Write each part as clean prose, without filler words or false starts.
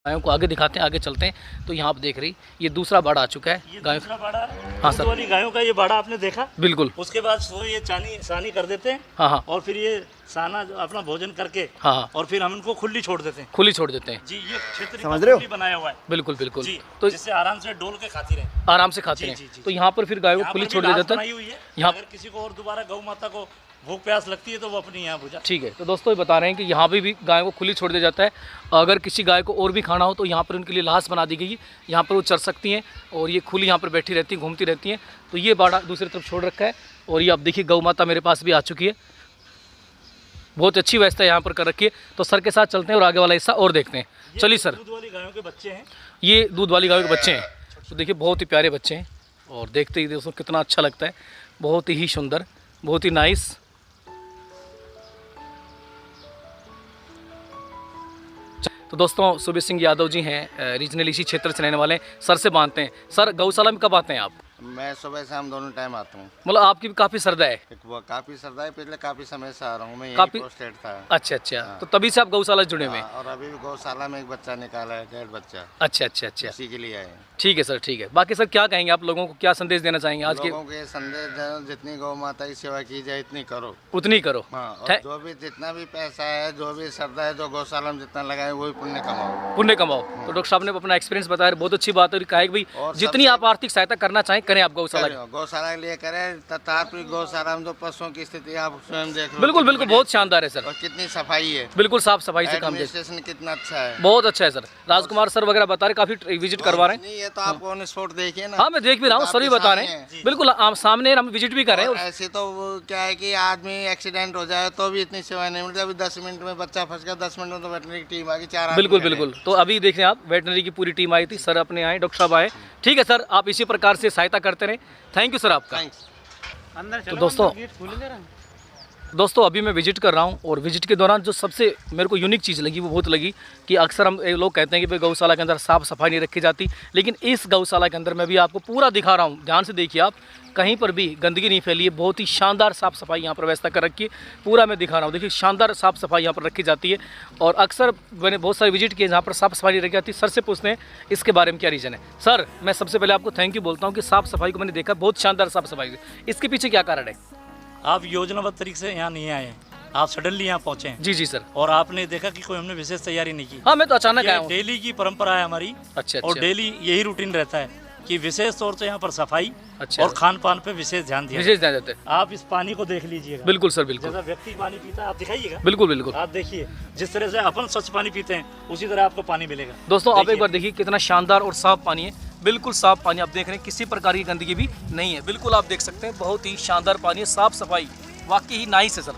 गायों को आगे दिखाते हैं, आगे चलते हैं। तो यहाँ आप देख रही ये दूसरा बाड़ा आ चुका है गायों। दूसरा बाड़ा, हाँ सर, वाली गायों का ये बाड़ा आपने देखा। बिल्कुल। उसके बाद ये सानी कर देते हैं। हाँ हाँ। और फिर ये साना अपना भोजन करके हाँ हाँ, और फिर हम इनको खुली छोड़ देते हैं। खुली छोड़ देते हैं जी, ये क्षेत्र समझ रहे हो? बनाया हुआ है। बिल्कुल बिल्कुल। जी, तो जिससे आराम से डोल के खाती रहे, आराम से खाते हैं। तो यहाँ पर फिर गायों को खुली छोड़ दिया जाता है। यहाँ अगर किसी को और दोबारा गौ माता को भूख प्यास लगती है तो वो अपनी यहाँ बुझा। ठीक है। तो दोस्तों ये बता रहे हैं कि यहाँ पे भी गायों को खुली छोड़ दिया जाता है। अगर किसी गाय को और भी खाना हो तो यहाँ पर उनके लिए लाश बना दी गई है, यहाँ पर वो चर सकती हैं और ये खुली यहाँ पर बैठी रहती हैं, घूमती रहती हैं। तो ये बाड़ा दूसरी तरफ छोड़ रखा है। और ये आप देखिए गौ माता मेरे पास भी आ चुकी है, बहुत अच्छी व्यवस्था यहाँ पर कर रखी है। तो सर के साथ चलते हैं और आगे वाला हिस्सा और देखते हैं। चलिए सर। दूध वाली गायों के बच्चे हैं, ये दूध वाली गायों के बच्चे हैं। तो देखिए बहुत ही प्यारे बच्चे हैं और देखते ही दोस्तों कितना अच्छा लगता है, बहुत ही सुंदर, बहुत ही नाइस। तो दोस्तों सुबीर सिंह यादव जी हैं, रीजनल इसी क्षेत्र से रहने वाले हैं। सर से बांधते हैं। सर गौशाला में कब आते हैं आप? मैं सुबह शाम दोनों टाइम आता हूँ। मतलब आपकी भी काफ़ी श्रद्धा है? वो काफ़ी श्रद्धा है, पिछले काफ़ी समय से आ रहा हूँ मैं, काफी पोस्टेड था। अच्छा अच्छा। तो तभी से आप गौशाला से जुड़े हुए हैं? और अभी भी गौशाला में एक बच्चा निकाला है, 1.5 बच्चा। अच्छा अच्छा अच्छा, उसी के लिए आए हैं। ठीक है सर, ठीक है। बाकी सर क्या कहेंगे आप लोगों को, क्या संदेश देना चाहेंगे आज के? लोगों के संदेश जितनी गौ माता की सेवा की जाए इतनी करो, उतनी करो। हाँ। और जो भी जितना भी पैसा है, जो भी श्रद्धा है, जो गौशाला में जितना लगाए वही पुण्य कमाओ, पुण्य कमाओ। तो डॉक्टर साहब ने अपना एक्सपीरियंस बताया, बहुत अच्छी बात है। और कहा है कि भाई जितनी आप आर्थिक सहायता करना चाहें करें आप गौशाला गौशाला के लिए करें। तथापि गौशाला में जो पशुओं की स्थिति आप स्वयं देख लो। बिल्कुल बिल्कुल, बहुत शानदार है सर। और कितनी सफाई है, बिल्कुल साफ सफाई से काम एडमिनिस्ट्रेशन कितना अच्छा है, बहुत अच्छा है सर। राजकुमार सर वगैरह बता रहे, काफी विजिट करवा रहे हैं। नहीं, ये तो आप ऑन स्पॉट देखिए ना। हाँ मैं देख भी रहा हूँ, सर भी बता रहे हैं। बिल्कुल आप सामने हम विजिट भी कर रहे हैं। ऐसे तो वो क्या है कि आदमी एक्सीडेंट हो जाए तो भी इतनी सेवाएं नहीं मिलती। अभी 10 मिनट में बच्चा फंस गया, 10 मिनट में तो वेटनरी की टीम आ गई, 4 बिल्कुल बिल्कुल। तो अभी देख रहे हैं आप, वेटनरी की पूरी टीम आई थी, सर अपने आए, डॉक्टर साहब आए। ठीक है सर, आप इसी प्रकार से सहायता करते रहे। थैंक यू सर आपका। तो दोस्तों अभी मैं विजिट कर रहा हूँ और विजिट के दौरान जो सबसे मेरे को यूनिक चीज़ लगी वो बहुत लगी कि अक्सर हम लोग कहते हैं कि भाई गौशाला के अंदर साफ़ सफाई नहीं रखी जाती, लेकिन इस गौशाला के अंदर मैं भी आपको पूरा दिखा रहा हूँ। ध्यान से देखिए आप, कहीं पर भी गंदगी नहीं फैली है, बहुत ही शानदार साफ़ सफाई यहाँ पर व्यवस्था कर रखी है। पूरा मैं दिखा रहा हूँ, देखिए शानदार साफ़ सफाई यहाँ पर रखी जाती है। और अक्सर मैंने बहुत सारे विजिट किए जहाँ पर साफ़ सफाई नहीं रखी जाती। सर से पूछते हैं इसके बारे में क्या रीज़न है। सर मैं सबसे पहले आपको थैंक यू बोलता हूँ कि साफ़ सफाई को मैंने देखा, बहुत शानदार साफ़ सफाई है। इसके पीछे क्या कारण है? आप योजनाबद्ध तरीके से यहाँ नहीं आए हैं, आप सडनली यहाँ पहुँचे हैं। जी जी सर। और आपने देखा कि कोई हमने विशेष तैयारी नहीं की। हाँ मैं तो अचानक आया हूँ। डेली की परंपरा है हमारी। अच्छा। और डेली यही रूटीन रहता है कि विशेष तौर से यहाँ पर सफाई अच्छा और खान पान पे विशेष ध्यान दिया देते हैं। आप इस पानी को देख लीजिएगा। बिल्कुल सर, बिल्कुल। जैसा व्यक्ति पानी पीता है आप दिखाइएगा। बिल्कुल बिल्कुल। आप देखिए जिस तरह से अपन स्वच्छ पानी पीते हैं उसी तरह आपको पानी मिलेगा। दोस्तों आप एक बार देखिए कितना शानदार और साफ पानी है, बिल्कुल साफ पानी आप देख रहे हैं, किसी प्रकार की गंदगी भी नहीं है। बिल्कुल आप देख सकते हैं, बहुत ही शानदार पानी है, साफ सफाई वाकई ही नाइस है सर।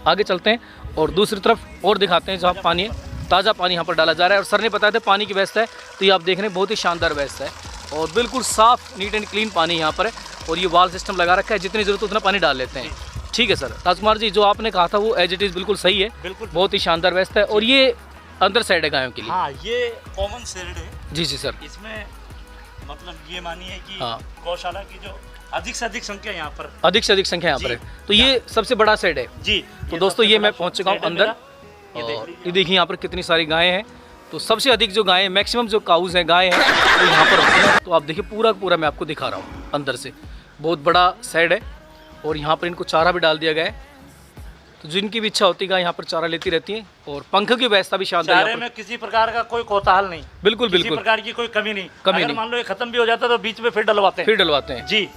आगे चलते हैं और दूसरी तरफ और दिखाते हैं जहाँ पानी है, ताज़ा पानी यहाँ पर डाला जा रहा है। और सर ने बताया था पानी की व्यवस्था है, तो ये आप देख रहे हैं बहुत ही शानदार व्यवस्था है और बिल्कुल साफ नीट एंड क्लीन पानी यहाँ पर है। और ये वाल सिस्टम लगा रखा है, जितनी ज़रूरत उतना पानी डाल लेते हैं। ठीक है सर। राजकुमार जी जो आपने कहा था वो एज इट इज़ बिल्कुल सही है, बिल्कुल बहुत ही शानदार व्यवस्था है। और ये अंदर साइड है गायों के लिए। हाँ ये कॉमन शेड है। जी जी सर। इसमें मतलब ये मानिए कि हाँ। गौशाला की जो अधिक से अधिक संख्या यहाँ पर, अधिक से अधिक संख्या यहाँ पर है, तो ये सबसे बड़ा सेट है जी। तो दोस्तों ये मैं पहुँच चुका हूँ अंदर। और ये देखिए यहाँ पर कितनी सारी गायें हैं। तो सबसे अधिक जो गायें, मैक्सिमम जो काउज हैं, गायें हैं, तो यहाँ पर होती हैं। तो आप देखिए पूरा मैं आपको दिखा रहा हूँ अंदर से, बहुत बड़ा सेड है। और यहाँ पर इनको चारा भी डाल दिया गया है, तो जिनकी भी इच्छा होती है यहाँ पर चारा लेती रहती है। और पंख की व्यवस्था भी शानदार है, में किसी प्रकार का कोई कोताहल नहीं। बिल्कुल किसी बिल्कुल, प्रकार की कोई कमी नहीं। कमी अगर नहीं। मान लो ये खत्म भी हो जाता तो बीच में फिर डलवाते हैं। जी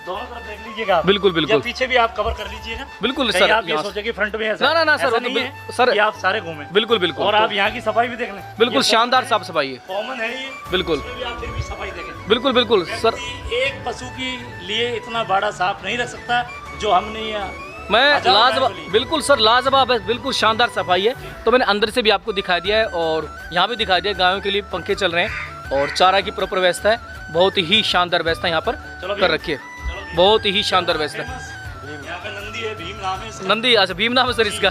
दोनों तरफ देख लीजिएगा। बिल्कुल बिल्कुल। पीछे भी आप कवर कर लीजिएगा। बिल्कुल सर। आप ये सोचे कि फ्रंट में ऐसा ना सर, नहीं है सर कि आप सारे घूमे। बिल्कुल बिल्कुल। और आप यहाँ की सफाई भी देख लें, बिल्कुल शानदार साफ सफाई है, कॉमन है ये। बिल्कुल आप फिर भी सफाई देखें। बिल्कुल बिल्कुल सर। एक पशु के लिए इतना बड़ा साफ नहीं रख सकता जो हमने मैं लाजवाब, बिल्कुल सर लाजवाब है, बिल्कुल शानदार सफाई है। तो मैंने अंदर से भी आपको दिखा दिया है और यहाँ भी दिखा दिया, गायों के लिए पंखे चल रहे हैं और चारा की प्रॉपर व्यवस्था है। बहुत ही शानदार व्यवस्था यहाँ पर कर रखी है, बहुत ही शानदार व्यवस्था है। नंदी है, भीम नाम है। नंदी, अच्छा भीम नाम है सर इसका।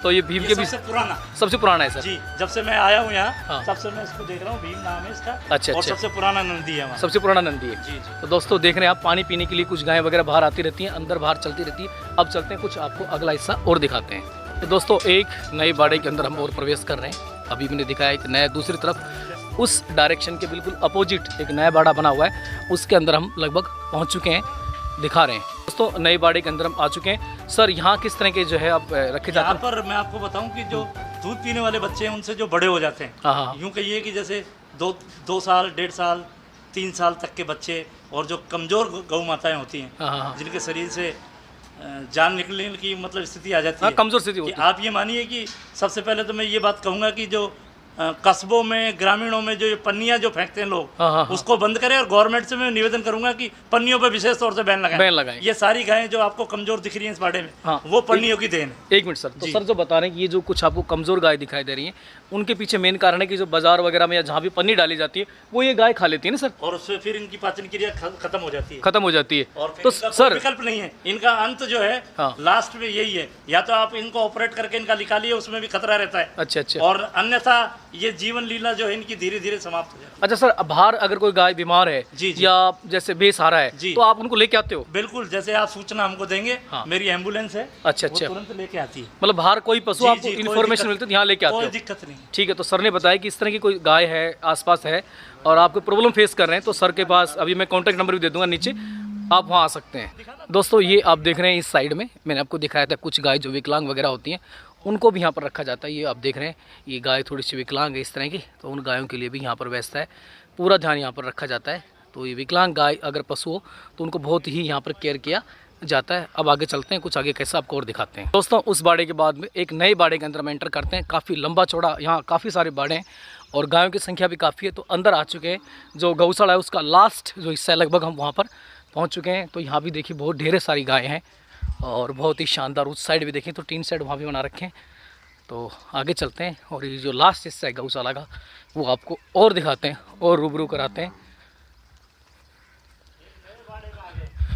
तो ये भीम के भी सबसे पुराना है सर। जी जब से मैं आया हूँ यहाँ सबसे मैं इसको देख रहा हूँ, भीम नाम है इसका। अच्छा और सबसे पुराना नंदी है, सबसे पुराना नंदी है। जी। तो दोस्तों देख रहे हैं आप, पानी पीने के लिए कुछ गायें वगैरह बाहर आती रहती हैं, अंदर बाहर चलती रहती है। अब चलते हैं, कुछ आपको अगला हिस्सा और दिखाते हैं। तो दोस्तों एक नए बाड़े के अंदर हम और प्रवेश कर रहे हैं। अभी मैंने दिखाया एक नया दूसरी तरफ उस डायरेक्शन के बिल्कुल अपोजिट एक नया बाड़ा बना हुआ है, उसके अंदर हम लगभग पहुंच चुके हैं, दिखा रहे हैं दोस्तों। नए बाड़े के अंदर हम आ चुके हैं। सर यहाँ किस तरह के जो है आप रखे जाते यहाँ हैं? पर मैं आपको बताऊं कि जो दूध पीने वाले बच्चे हैं उनसे जो बड़े हो जाते हैं, हाँ। यूँ कहिए कि जैसे 2 साल 1.5 साल 3 साल तक के बच्चे, और जो कमज़ोर गौ माताएं होती हैं, हाँ। जिनके शरीर से जान निकलने की मतलब स्थिति आ जाती है, कमज़ोर स्थिति कि होती है। आप ये मानिए कि सबसे पहले तो मैं ये बात कहूँगा कि जो कस्बों में, ग्रामीणों में जो ये पन्नियाँ जो फेंकते हैं लोग, हाँ। उसको बंद करें, और गवर्नमेंट से मैं निवेदन करूंगा कि पन्नियों पर विशेष तौर से बैन लगाएं। ये सारी गायें जो आपको कमजोर दिख रही हैं इस बाड़े में, हाँ। वो पन्नियों की देन है। एक मिनट सर, तो सर जो बता रहे हैं कि ये जो कुछ आपको कमज़ोर गाय दिखाई दे रही है, उनके पीछे मेन कारण है कि जो बाजार वगैरह में या जहाँ भी पन्नी डाली जाती है वो ये गाय खा लेती है ना सर, और उससे फिर इनकी पाचन क्रिया खत्म हो जाती है। खत्म हो जाती है। और फिर तो इनका सर कोई विकल्प नहीं है, इनका अंत जो है हाँ। लास्ट में यही है, या तो आप इनको ऑपरेट करके इनका निकालिए, उसमें भी खतरा रहता है। अच्छा। और अन्यथा ये जीवन लीला जो है इनकी धीरे धीरे समाप्त हो जाती है। अच्छा सर, अब बाहर अगर कोई गाय बीमार है जी। या जैसे बेसहारा है जी। तो आप उनको लेके आते हो? बिल्कुल, जैसे आप सूचना हमको देंगे, हाँ। मेरी एम्बुलेंस है, अच्छा। वो तुरंत लेके आती है। मतलब बाहर कोई पशु आपको जी, कोई इन्फॉर्मेशन दिक्कत- मिलती है तो यहाँ लेके आते कोई हो? दिक्कत नहीं। ठीक है, तो सर ने बताया कि इस तरह की कोई गाय है आसपास है और आपको प्रॉब्लम फेस कर रहे हैं तो सर के पास अभी मैं कॉन्टैक्ट नंबर भी दे दूंगा नीचे, आप वहाँ आ सकते हैं। दोस्तों ये आप देख रहे हैं इस साइड में मैंने आपको दिखाया था कुछ गाय जो विकलांग वगैरह होती हैं उनको भी यहाँ पर रखा जाता है। ये आप देख रहे हैं ये गाय थोड़ी सी विकलांग है इस तरह की, तो उन गायों के लिए भी यहाँ पर व्यवस्था है, पूरा ध्यान यहाँ पर रखा जाता है। तो ये विकलांग गाय अगर पशु हो तो उनको बहुत ही यहाँ पर केयर किया जाता है। अब आगे चलते हैं, कुछ आगे कैसा आपको और दिखाते हैं। दोस्तों उस बाड़े के बाद में एक नए बाड़े के अंदर हम एंटर करते हैं। काफ़ी लंबा चौड़ा यहाँ काफ़ी सारे बाड़े हैं और गायों की संख्या भी काफ़ी है, तो अंदर आ चुके हैं। जो गौशाला है उसका लास्ट जो हिस्सा है लगभग हम वहाँ पर पहुँच चुके हैं। तो यहाँ भी देखिए बहुत ढेर सारी गायें हैं और बहुत ही शानदार। उस साइड भी देखें तो 3 साइड वहाँ भी बना रखे हैं। तो आगे चलते हैं और ये जो लास्ट हिस्सा है गौशाला का वो आपको और दिखाते हैं और रूबरू कराते हैं।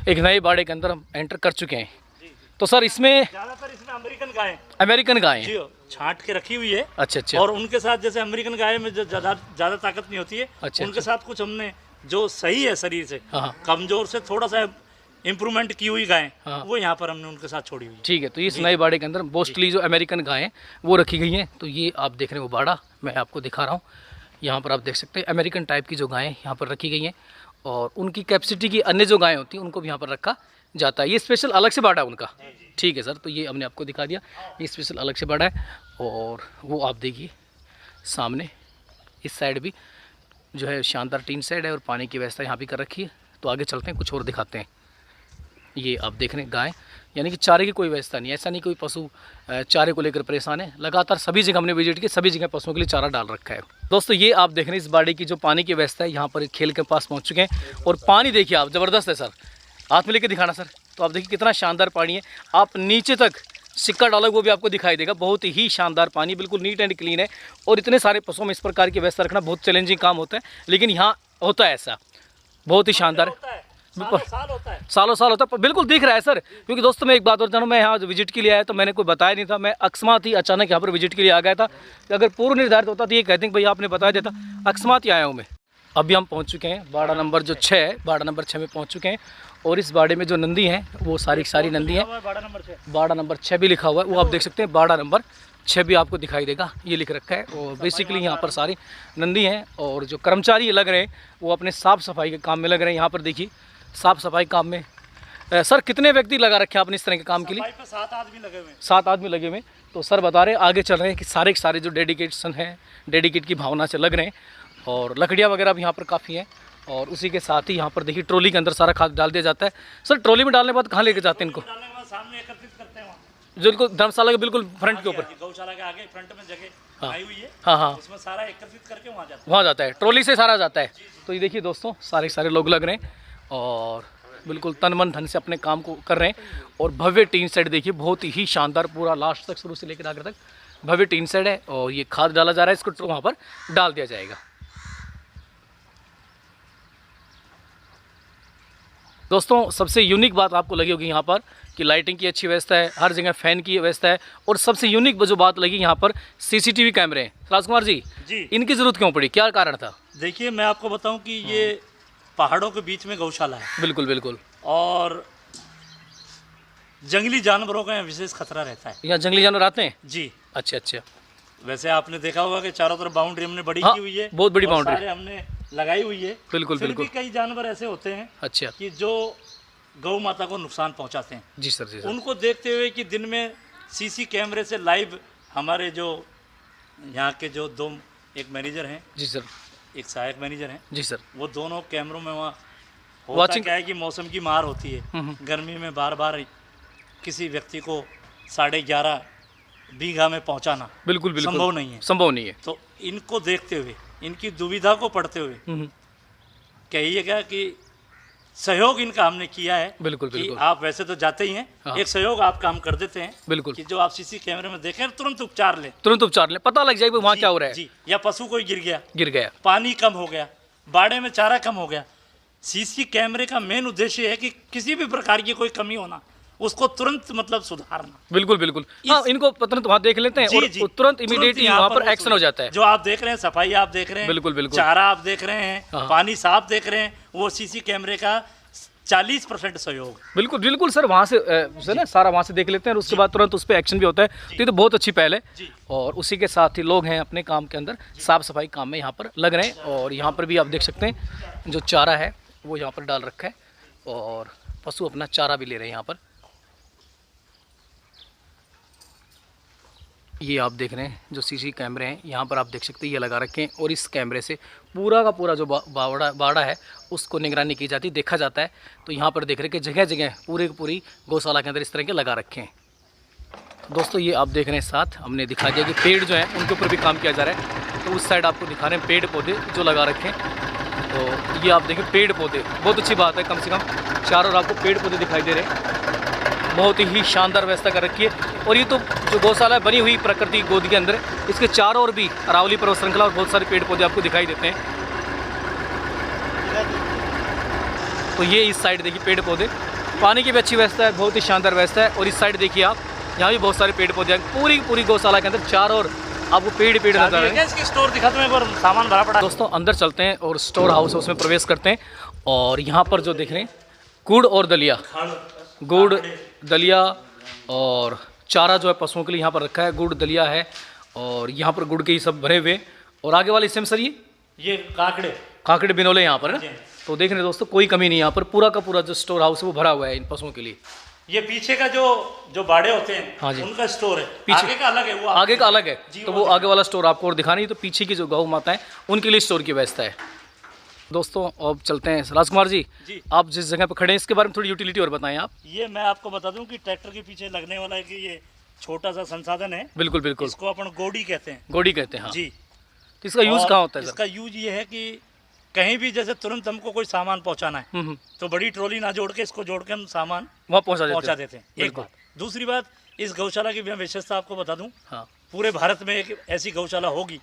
एक नए बाड़े के अंदर हम एंटर कर चुके हैं। तो सर इसमें ज्यादातर इसमें अमेरिकन गाय जी छांट के रखी हुई है। अच्छा। और उनके साथ जैसे अमेरिकन गाय में जो ज्यादा ताकत नहीं होती है, अच्छा। उनके साथ कुछ हमने जो सही है शरीर से, हाँ। कमजोर से थोड़ा सा इम्प्रूवमेंट की हुई गायें, हाँ। वो यहाँ पर हमने उनके साथ छोड़ी हुई है। ठीक है, तो इस नए बाड़े के अंदर मोस्टली जो अमेरिकन गायें हैं वो रखी गई हैं। तो ये आप देख रहे हो बाड़ा मैं आपको दिखा रहा हूँ। यहाँ पर आप देख सकते हैं अमेरिकन टाइप की जो गायें यहाँ पर रखी गई हैं और उनकी कैपेसिटी की अन्य जो गायें होती हैं उनको भी यहाँ पर रखा जाता है। ये स्पेशल अलग से बाड़ा है उनका। ठीक है सर, तो ये हमने आपको दिखा दिया, ये स्पेशल अलग से बाड़ा है। और वो आप देखिए सामने इस साइड भी जो है शानदार 3 साइड है और पानी की व्यवस्था यहाँ भी कर रखी है। तो आगे चलते हैं, कुछ और दिखाते हैं। ये आप देख रहे हैं गाय, यानी कि चारे की कोई व्यवस्था नहीं, ऐसा नहीं कोई पशु चारे को लेकर परेशान है। लगातार सभी जगह हमने विजिट की, सभी जगह पशुओं के लिए चारा डाल रखा है। दोस्तों ये आप देख रहे हैं इस बाड़ी की जो पानी की व्यवस्था है, यहाँ पर खेल के पास पहुँच चुके हैं और पानी देखिए आप, ज़बरदस्त है सर। हाथ में लेके दिखाना सर, तो आप देखिए कितना शानदार पानी है। आप नीचे तक सिक्का डालोगे वो भी आपको दिखाई देगा। बहुत ही शानदार पानी, बिल्कुल नीट एंड क्लीन है। और इतने सारे पशुओं में इस प्रकार की व्यवस्था रखना बहुत चैलेंजिंग काम होता है, लेकिन यहाँ होता है ऐसा, बहुत ही शानदार है। सालों साल होता है, बिल्कुल दिख रहा है सर। क्योंकि दोस्तों मैं एक बात और जानूँ, मैं यहाँ विजिट के लिए आया तो मैंने कोई बताया नहीं था, मैं अकस्मात ही अचानक यहाँ पर विजिट के लिए आ गया था। अगर पूर्व निर्धारित होता तो ये कहते हैं कि भैया आपने बताया देता, अकस्मात ही आया हूँ मैं। अभी हम पहुँच चुके हैं बाड़ा नंबर जो 6 है, बाड़ा नंबर 6 में पहुँच चुके हैं। और इस बाड़े में जो नंदी हैं वो सारी नंदी हैं। बाड़ा नंबर 6 भी लिखा हुआ है, वो आप देख सकते हैं। बाड़ा नंबर 6 भी आपको दिखाई देगा, ये लिख रखा है। और बेसिकली यहाँ पर सारी नंदी हैं और जो कर्मचारी लग रहे हैं वो अपने साफ़ सफाई के काम में लग रहे हैं। यहाँ पर देखिए साफ़ सफाई काम में सर कितने व्यक्ति लगा रखे हैं आपने इस तरह के काम के लिए? 7 आदमी लगे हुए हैं। 7 आदमी लगे हुए हैं। तो सर बता रहे हैं आगे चल रहे हैं कि सारे के सारे जो डेडिकेशन है, डेडिकेट की भावना से लग रहे हैं। और लकड़ियाँ वगैरह भी यहाँ पर काफ़ी हैं। और उसी के साथ ही यहाँ पर देखिए ट्रॉली के अंदर सारा खाद डाल दिया जाता है। सर ट्रॉली में डालने के बाद कहाँ लेके जाते हैं इनको? सामने एकत्रित करते हैं वहाँ, जो इनको धर्मशाला के बिल्कुल फ्रंट के ऊपर, गौशाला के आगे फ्रंट में जगह आई हुई है। हाँ, उसमें सारा एकत्रित करके वहाँ जाता है, ट्रॉली से सारा जाता है। तो ये देखिए दोस्तों सारे लोग लग रहे हैं और बिल्कुल तन मन धन से अपने काम को कर रहे हैं। और भव्य टीन सेट देखिए, बहुत ही शानदार, पूरा लास्ट तक शुरू से लेकर आगे तक भव्य टीन सेट है। और ये खाद डाला जा रहा है, इसको वहाँ पर डाल दिया जाएगा। दोस्तों सबसे यूनिक बात आपको लगी होगी यहाँ पर कि लाइटिंग की अच्छी व्यवस्था है, हर जगह फ़ैन की व्यवस्था है। और सबसे यूनिक जो बात लगी यहाँ पर CCTV कैमरे हैं। राजकुमार जी, इनकी ज़रूरत क्यों पड़ी, क्या कारण था? देखिए मैं आपको बताऊं कि ये पहाड़ों के बीच में गौशाला है। बिल्कुल। और जंगली जानवरों का यहाँ विशेष खतरा रहता है। यहाँ जंगली जानवर आते हैं जी। अच्छा। वैसे आपने देखा होगा कि चारों तरफ बाउंड्री हमने बड़ी हाँ, की हुई है, बहुत बड़ी और बाउंड्री सारे हमने लगाई हुई है। बिल्कुल फिर बिल्कुल। भी कई जानवर ऐसे होते हैं अच्छा कि जो गौ माता को नुकसान पहुंचाते हैं। जी सर, जी सर। उनको देखते हुए कि दिन में सीसी कैमरे से लाइव हमारे जो यहाँ के जो दो, एक मैनेजर हैं, जी सर, एक सहायक मैनेजर हैं, जी सर। वो दोनों कैमरों में वहाँ होता Watching- क्या है कि मौसम की मार होती है, गर्मी में बार बार किसी व्यक्ति को 11.5 बीघा में पहुँचाना बिल्कुल बिल्कुल संभव नहीं है। संभव नहीं है। तो इनको देखते हुए, इनकी दुविधा को पढ़ते हुए हम्म, कहिएगा कि सहयोग इनका हमने किया है। बिल्कुल कि बिल्कुल आप वैसे तो जाते ही हैं, हाँ। एक सहयोग आप काम कर देते हैं बिल्कुल। कि जो आप सीसी कैमरे में देखें तुरंत उपचार लें। तुरंत उपचार लें, पता लग जाए कि वहाँ क्या हो रहा है। जी, या पशु कोई गिर गया, गिर गया। पानी कम हो गया, बाड़े में चारा कम हो गया। सीसी कैमरे का मेन उद्देश्य है कि किसी भी प्रकार की कोई कमी होना, उसको तुरंत मतलब सुधारना। बिल्कुल बिल्कुल। हाँ, इनको तुरंत वहाँ देख लेते हैं जी, और जी। तुरंत इमीडिएटली यहाँ वहाँ पर वो एक्शन हो जाता है। जो आप देख रहे हैं, सफाई आप देख रहे हैं, बिल्कुल, बिल्कुल। चारा आप देख रहे हैं, हाँ। पानी साफ देख रहे हैं, वो सीसी कैमरे का 40% सहयोग। बिल्कुल बिल्कुल सर, वहाँ से ना सारा वहाँ से देख लेते हैं और उसके बाद तुरंत उस पर एक्शन भी होता है। तो ये तो बहुत अच्छी पहल है। जी। और उसी के साथ ही लोग हैं अपने काम के अंदर साफ सफाई काम में यहाँ पर लग रहे हैं। और यहाँ पर भी आप देख सकते हैं जो चारा है वो यहाँ पर डाल रखा है और पशु अपना चारा भी ले रहे हैं यहाँ पर। ये आप देख रहे हैं जो सीसी कैमरे हैं यहाँ पर आप देख सकते हैं, ये लगा रखे हैं और इस कैमरे से पूरा का पूरा जो बाड़ा है उसको निगरानी की जाती है, देखा जाता है। तो यहाँ पर देख रहे हैं कि जगह जगह पूरी की पूरी गौशाला के अंदर इस तरह के लगा रखे हैं। तो दोस्तों ये आप देख रहे हैं, साथ हमने दिखा दिया कि पेड़ जो हैं उनके ऊपर भी काम किया जा रहा है। तो उस साइड आपको दिखा रहे हैं पेड़ पौधे जो लगा रखे हैं। तो ये आप देखें पेड़ पौधे, बहुत अच्छी बात है, कम से कम चारों ओर आपको पेड़ पौधे दिखाई दे रहे हैं। बहुत ही शानदार व्यवस्था कर रखी है। और ये तो जो गौशाला बनी हुई प्रकृति गोद के अंदर, इसके चारों ओर भी अरावली पर्वत श्रृंखला और बहुत सारे पेड़ पौधे आपको दिखाई देते हैं। तो ये इस साइड देखिए पेड़ पौधे, पानी की भी अच्छी व्यवस्था है, बहुत ही शानदार व्यवस्था है। और इस साइड देखिए आप, यहाँ भी बहुत सारे पेड़ पौधे हैं। पूरी पूरी गौशाला के अंदर चारों ओर आपको पेड़ पेड़ नजर आ रहे हैं। इसकी स्टोर दिखा, तुम्हें एक बार सामान भरा पड़ा। दोस्तों अंदर चलते हैं और स्टोर हाउस है उसमें प्रवेश करते हैं। और यहाँ पर जो देख रहे हैं गुड़ और दलिया, गुड़ दलिया और चारा जो है पशुओं के लिए यहाँ पर रखा है। गुड़ दलिया है और यहाँ पर गुड़ के ही सब भरे हुए। और आगे वाले हिस्से में सर ये काकड़े काकड़े बिनोले यहाँ पर है। जी। तो देख रहे हैं दोस्तों, कोई कमी नहीं यहाँ पर, पूरा का पूरा जो स्टोर हाउस है वो भरा हुआ है इन पशुओं के लिए। ये पीछे का जो बाड़े होते हैं, हाँ जी। उनका स्टोर है। पीछे आगे का अलग है, वो आगे का अलग है। जी, तो वो आगे वाला स्टोर आपको और दिखाना ही। तो पीछे की जो गौ माता है उनके लिए स्टोर की व्यवस्था है। दोस्तों अब चलते हैं राजकुमार जी, जी। आप जिस जगह पर खड़े हैं इसके बारे में थोड़ी यूटिलिटी और बताएं आप। ये मैं आपको बता दूं कि ट्रैक्टर के पीछे लगने वाला है कि ये छोटा सा संसाधन है, बिल्कुल बिल्कुल, इसको अपन गोडी कहते हैं। गोडी कहते हैं। हाँ। जी। तो इसका यूज़ और कहाँ होता है सर? इसका यूज ये है कि कहीं भी जैसे तुरंत हमको कोई सामान पहुंचाना है, तो बड़ी ट्रॉली ना जोड़ के इसको जोड़ के हम सामान वहाँ पहुँचा पहुंचा देते हैं। एक बिल्कुल। बात। दूसरी बात, इस गौशाला की मैं विशेषता आपको बता दूं, हाँ पूरे भारत में एक ऐसी गौशाला होगी।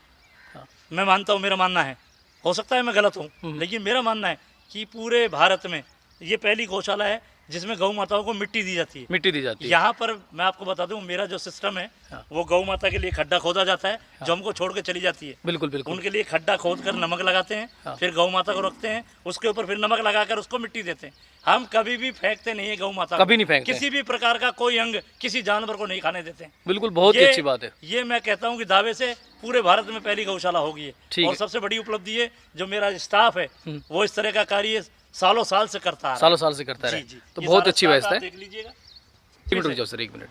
हाँ। मैं मानता हूँ, मेरा मानना है, हो सकता है मैं गलत हूँ, लेकिन मेरा मानना है कि पूरे भारत में ये पहली गौशाला है जिसमें गौ माताओं को मिट्टी दी जाती है। मिट्टी दी जाती है। यहाँ पर मैं आपको बता दूं, मेरा जो सिस्टम है हाँ। वो गौ माता के लिए खड्डा खोदा जाता है, जो हमको छोड़ के चली जाती है। बिल्कुल बिल्कुल। उनके लिए खड्डा खोद कर नमक लगाते हैं, हाँ। फिर गौ माता को रखते हैं, उसके ऊपर फिर नमक लगाकर उसको मिट्टी देते हैं। हम कभी भी फेंकते नहीं है गौ माता को। कभी नहीं फेंकते। किसी भी प्रकार का कोई अंग किसी जानवर को नहीं खाने देते हैं। बिल्कुल, बहुत ही ये- अच्छी बात है। ये मैं कहता हूँ कि दावे से पूरे भारत में पहली गौशाला होगी ठीक है। और है। सबसे बड़ी उपलब्धि है जो मेरा स्टाफ है वो इस तरह का कार्य सालों साल से करता है। सालों साल से करता जी रहे। जी। तो ये बहुत सारा अच्छी स्टाफ व्यवस्था आप है। देख लीजिएगा। एक मिनट रुक जाओ सर, एक मिनट।